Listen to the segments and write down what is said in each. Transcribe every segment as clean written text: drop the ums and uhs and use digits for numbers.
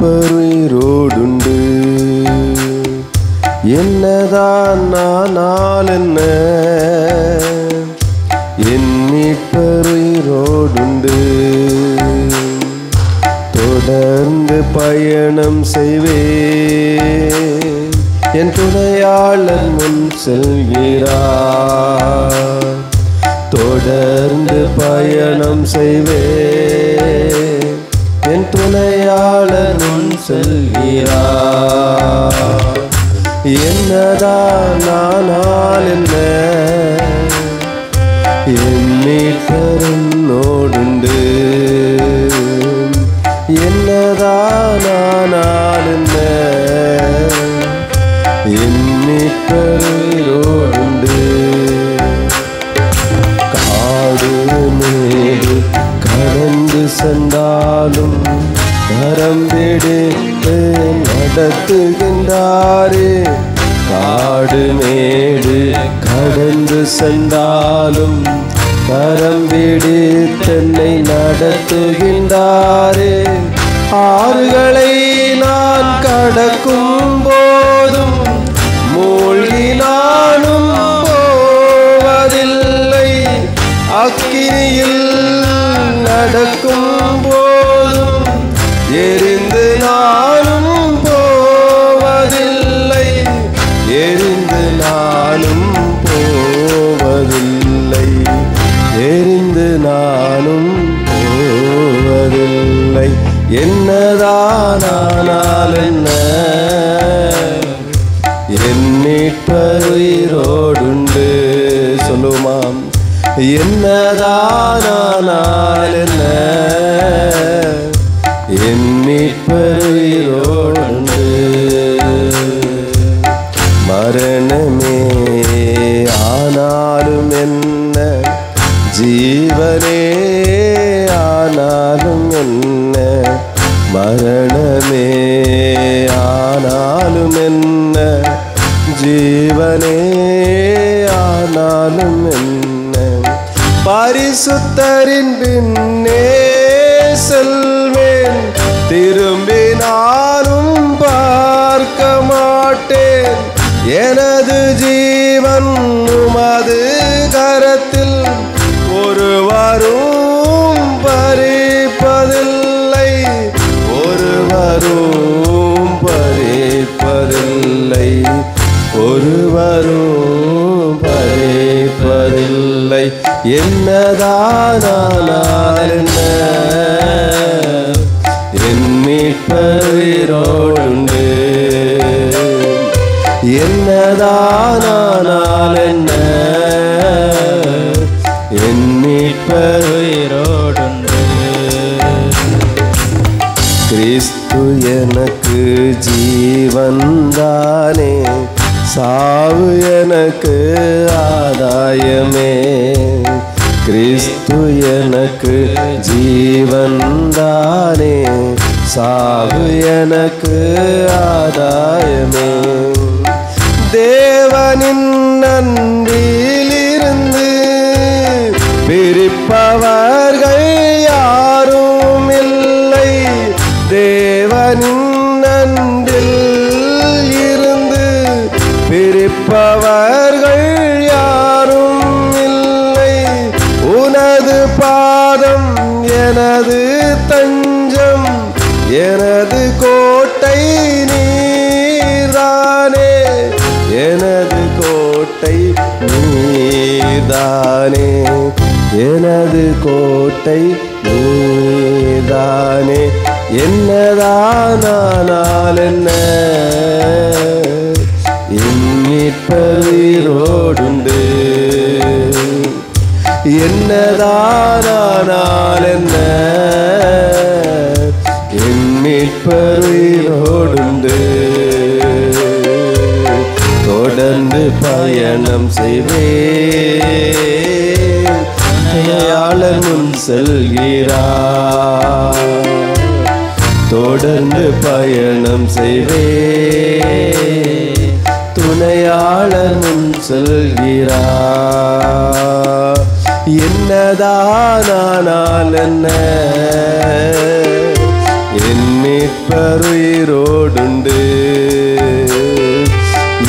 மீட்பருயிரோடுண்டு. என்னதான் நானால் என்ன, என் மீட்பருயிரோடுண்டு. தொடர்ந்து பயணம் செய்வேன், என் துணையாளர் முன் செல்கிறார். தொடர்ந்து பயணம் செய்வேன், என் துணையாளர் முன் செல்கிறார். என்னதான் நானால் என்ன, என் மீட்பருயிரோடுண்டு. என்னதான் நானால் என்ன, என் மீட்பருயிரோடுண்டு. காடு மேடு கடந்து சென்றாலும் கரம் பிடித்து நடத்துகின்றாரே. காடு மேடு கடந்து சென்றாலும் கரம் பிடித்தென்னை நடத்துகின்றாரே. ஆறுகளை நான் கடக்கும் போதும் மூழ்கி நானும் போவதில்லை. அக்கினியில் நடக்கும் போதும் எரிந்து நானும் போவதில்லை. எரிந்து நானும் போவதில்லை. எரிந்து நானும் போவதில்லை. என்னதானால் என்ன, என் மீட்பருயிரோடுண்டு. சொல்லுமாம். என்னதானால் என்ன, என் மீட்பருயிரோடுண்டு. மரணமே ஆனாலும் என்ன, ஜீவனே ஆனாலும் என்ன. மரணமே ஆனாலும் என்ன, ஜீவனே ஆனாலும் என்ன. பரிசுத்தரின் பின்னே செல்வேன், திரும்பி நானும் பார்க்க மாட்டேன். எனது ஜீவன் உமது கரத்தில், ஒருவரும் பறிப்பதில்லை. ஒருவரும் பறிப்பதில்லை. ஒருவரும் பறிப்பதில்லை. என்னதானால் என்ன, என் மீட்பருயிரோடுண்டு. என்னதானால் என்ன, என் மீட்பருயிரோடுண்டு. கிறிஸ்து எனக்கு ஜீவன்தானே, சாவு எனக்கு ஆதாயமே. கிறிஸ்து எனக்கு ஜீவன்தானே, சாவு எனக்கு ஆதாயமே. தேவனின் அன்பிலிருந்து பிரிப்பவர்கள் யாரும் இல்லை. தேவனின் அன்பில் இருந்து பிரிப்பவர்கள் யாரும் இல்லை. உனது பாதம் எனது தஞ்சம், எனது கோட்டை நீர்தானே. எனது கோட்டை நீர்தானே. எனது கோட்டை நீர்தானே. என்னதானால் என்ன, என் மீட்பருயிரோடுண்டு. என்னதானால் என்ன, என் மீட்பருயிரோடுண்டு. தொடர்ந்து பயணம் செய்வேன், துணையாளர் முன் செல்கிறார். தொடர்ந்து பயணம் செய்வேன், துணையாளர் முன் செல்கிறார். என்னதானால் என்ன, என் மீட்பர் உயிரோடுண்டு.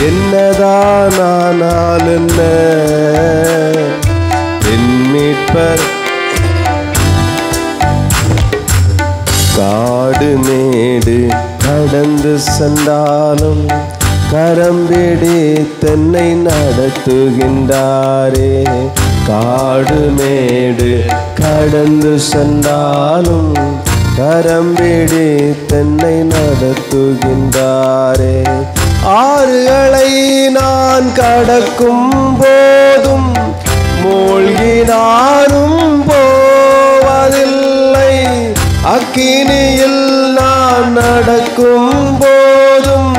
என்னதான் ஆனால் என்ன, என் மீட்பர். காடு மேடு கடந்து சென்றாலும் கரம்பிடி தென்னை நடத்துகின்றாரே. காடு மேடு கடந்து சென்றாலும் கரம்பிடி தென்னை நடத்துகின்றாரே. ஆறுகளை நான் கடக்கும் போதும் மூழ்கி நானும் போவதில்லை. அக்கினியில் நான் நடக்கும் போதும்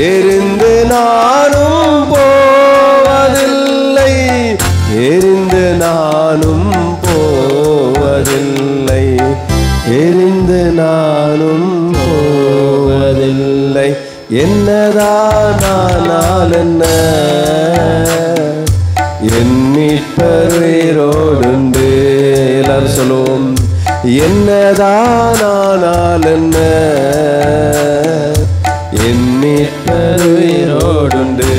எரிந்து நானும் போவதில்லை. எரிந்து நானும் போவதில்லை. எரிந்து நானும் போவதில்லை. என்னதான் ஆனால் என்ன, என் மீட்பர் உயிரோடுண்டு. எல்லாரும் சொல்லுவோம். என்னதான் ஆனால் என்ன, என் மீட்பர் உயிரோடுண்டு.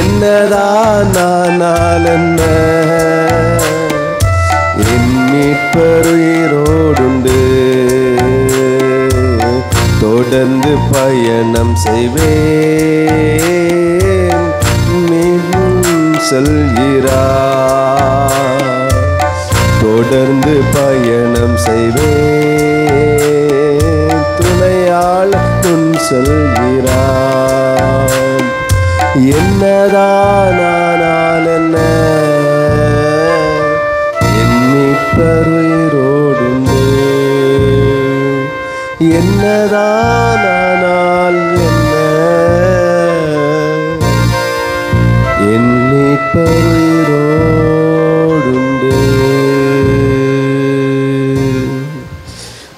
என்னதான் ஆனால் என்ன, என் மீட்பர் உயிரோடுண்டு. தொடர்ந்து பயணம் செய்வேன், மீண்டும் செல்கிறார். தொடர்ந்து பயணம் செய்வேன், துணையாளர் முன் செல்கிறார். என்னதான் ஆனால் என்ன, என் மீட்பர் உயிரோடுண்டு. என்னதான் ஆனால் என்ன, என் மீட்பர் உயிரோடுண்டு.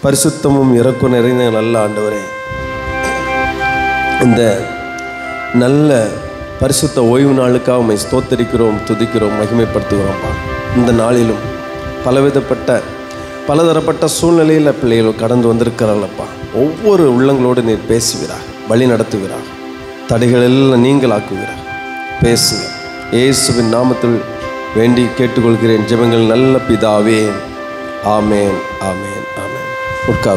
பரிசுத்தமும் இரக்கம் நிறைந்த நல்ல ஆண்டவரே, இந்த நல்ல பரிசுத்த ஓய்வு நாளுக்காக உம்மை ஸ்தோத்தரிக்கிறோம், துதிக்கிறோம், மகிமைப்படுத்துகிறோம்ப்பா. இந்த நாளிலும் பலதரப்பட்ட சூழ்நிலையில் பிள்ளைகள் கடந்து வந்திருக்கிறார்களப்பா. ஒவ்வொரு உள்ளங்களோடு நீர் பேசுவீராக, வழி நடத்துவீராக, தடைகள் எல்லாம் நீங்களாக்குவீராக. பேசுங்க. இயேசுவின் நாமத்தில் வேண்டி கேட்டுக்கொள்கிறேன் ஜெபங்கள் நல்ல பிதாவே. ஆமேன், ஆமேன், ஆமேன். உட்கார்.